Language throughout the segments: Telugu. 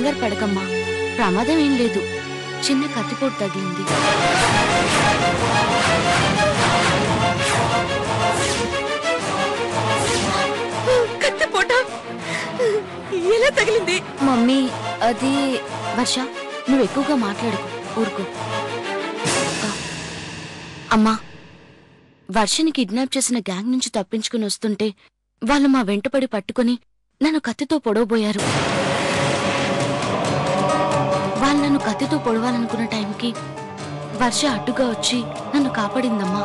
కంగారు పడకమ్మా, ప్రమాదం ఏం లేదు, చిన్న కత్తిపోటు తగిలింది. కత్తిపోట ఎలా తగిలింది? మమ్మీ అది వర్ష, నువ్వు ఎక్కువగా మాట్లాడుకో, ఊరుకో. అమ్మా, వర్షని కిడ్నాప్ చేసిన గ్యాంగ్ నుంచి తప్పించుకుని వస్తుంటే వాళ్ళు మా వెంటపడి పట్టుకుని నన్ను కత్తితో పొడవబోయారు. వాళ్ళు నన్ను కత్తితో పొడవాలనుకున్న టైంకి వర్ష అడ్డుగా వచ్చి నన్ను కాపాడిందమ్మా.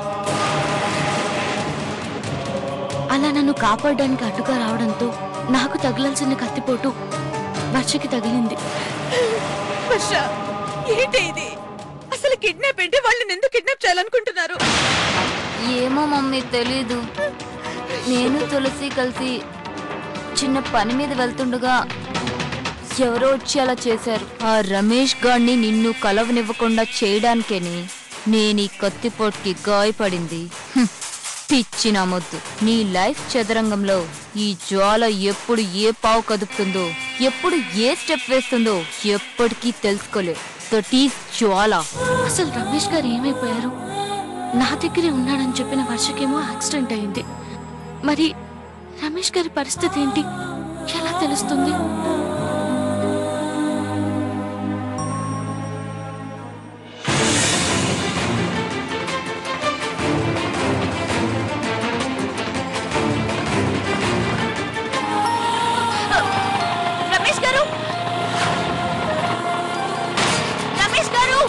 అలా నన్ను కాపాడడానికి అడ్డుగా రావడంతో నాకు తగిలాల్సిన కత్తిపోటు వర్షకి తగిలింది. వర్ష, ఏంటి ఇది? అసలు కిడ్నాప్ ఏంటి? వాళ్ళని ఎందుకు కిడ్నాప్ చేయాలనుకుంటున్నారు? ఏమో మమ్మీ, తెలీదు. నేను తులసి కలిసి చిన్న పని మీద వెళ్తుండగా ఎవరో వచ్చి అలా చేశారు. ఆ రమేష్ గాడిని నిన్ను కలవనివ్వకుండా చేయడానికేని నేను ఈ కత్తిపోటుకి గాయపడింది. పిచ్చిన మొద్దు, నీ లైఫ్ చదరంగంలో ఈ జ్వాల ఎప్పుడు ఏ పావు కదుపుతుందో, ఎప్పుడు ఏ స్టెప్ వేస్తుందో ఎప్పటికీ తెలుసుకోలేవు. దట్ ఈస్ జ్వాల. అసలు రమేష్ గారు ఏమైపోయారు? నా దగ్గరే ఉన్నాడని చెప్పిన వర్షకేమో యాక్సిడెంట్ అయింది. మరి రమేష్ గారి పరిస్థితి ఏంటి, ఎలా తెలుస్తుంది? రమేష్ గారు, రమేష్ గారు!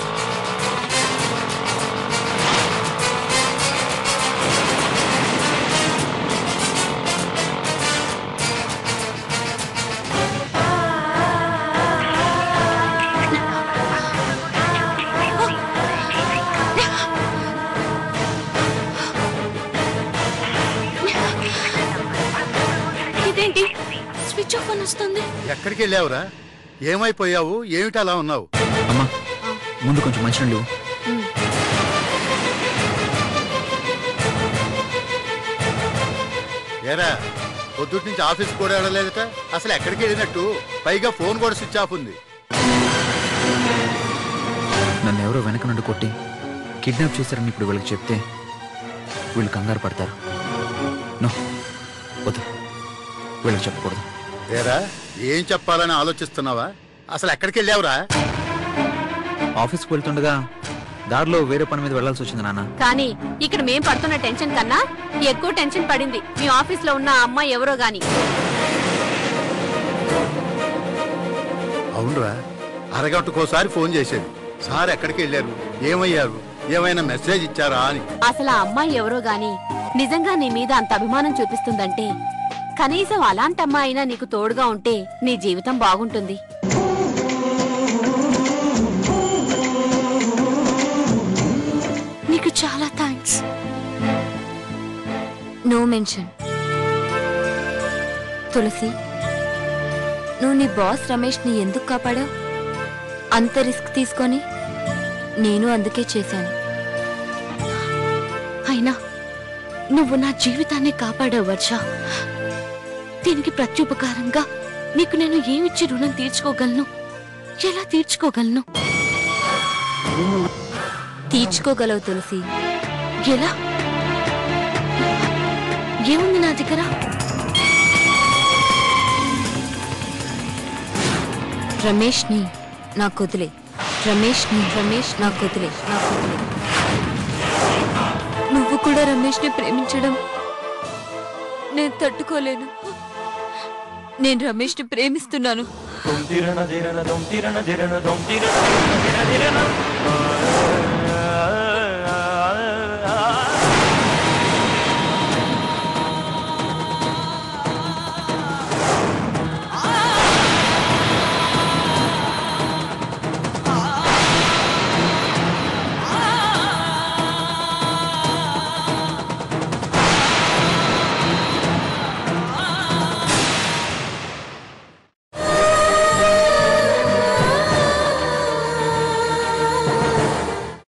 ఇదేంటి స్విచ్ ఆఫ్ అని వస్తుంది? ఎక్కడికి వెళ్ళావురా? ఏమైపోయావు? ఏమిటి అలా ఉన్నావు? అమ్మా, ముందు కొంచెం మంచినీళ్ళు. ఏరా, పొద్దుటి నుంచి ఆఫీస్ కూడా వెళ్ళలేదట, అసలు ఎక్కడికి వెళ్ళినట్టు? పైగా ఫోన్ కూడా స్విచ్ ఆఫ్ ఉంది. నన్ను ఎవరో వెనక నుండి కొట్టి కిడ్నాప్ చేశారని ఇప్పుడు వీళ్ళకి చెప్తే వీళ్ళు కంగారు పడతారు. నో, వద్దు, వీళ్ళకి చెప్పకూడదు. ఏరా, ఏం చెప్పాలని ఆలోచిస్తున్నావా? అసలు ఎక్కడికి వెళ్ళావురా? ఆఫీస్కి వెళ్తుండగా దారిలో వేరే పని మీద వెళ్లాల్సి వచ్చింది నాన్న. కానీ ఇక్కడ మేం పడుతున్న టెన్షన్ కన్నా ఎక్కువ టెన్షన్ పడింది మీ ఆఫీస్ లో ఉన్న అమ్మాయి ఎవరో గాని. అవునరా, అరగంటకోసారి ఫోన్ చేసేది, సార్ ఎక్కడికి వెళ్ళారు, ఏమయ్యారు, ఏమైనా మెసేజ్ ఇచ్చారా అని. అసలు ఆ అమ్మాయి ఎవరో గాని నిజంగా నీ మీద అంత అభిమానం చూపిస్తుందంటే కనీసం అలాంటి అమ్మాయి అయినా నీకు తోడుగా ఉంటే నీ జీవితం బాగుంటుంది. నీకు చాలా థ్యాంక్స్. No mention. తులసి, నువ్వు నీ బాస్ రమేష్ ని ఎందుకు కాపాడావు? అంత రిస్క్ తీసుకొని నేను అందుకే చేశాను. అయినా నువ్వు నా జీవితాన్ని కాపాడావు వర్ష. దీనికి ప్రత్యుపకారంగా నీకు నేను ఏమిచ్చి రుణం తీర్చుకోగలను? ఎలా తీర్చుకోగలను? తీర్చుకోగలవు తులసి. ఎలా? ఏముంది నా దగ్గర? రమేష్ ని నాకు వదిలే. రమేష్ నాకు వదిలే. నువ్వు కూడా రమేష్ ని ప్రేమించడం నేను తట్టుకోలేను. నేను రమేష్ ని ప్రేమిస్తున్నాను.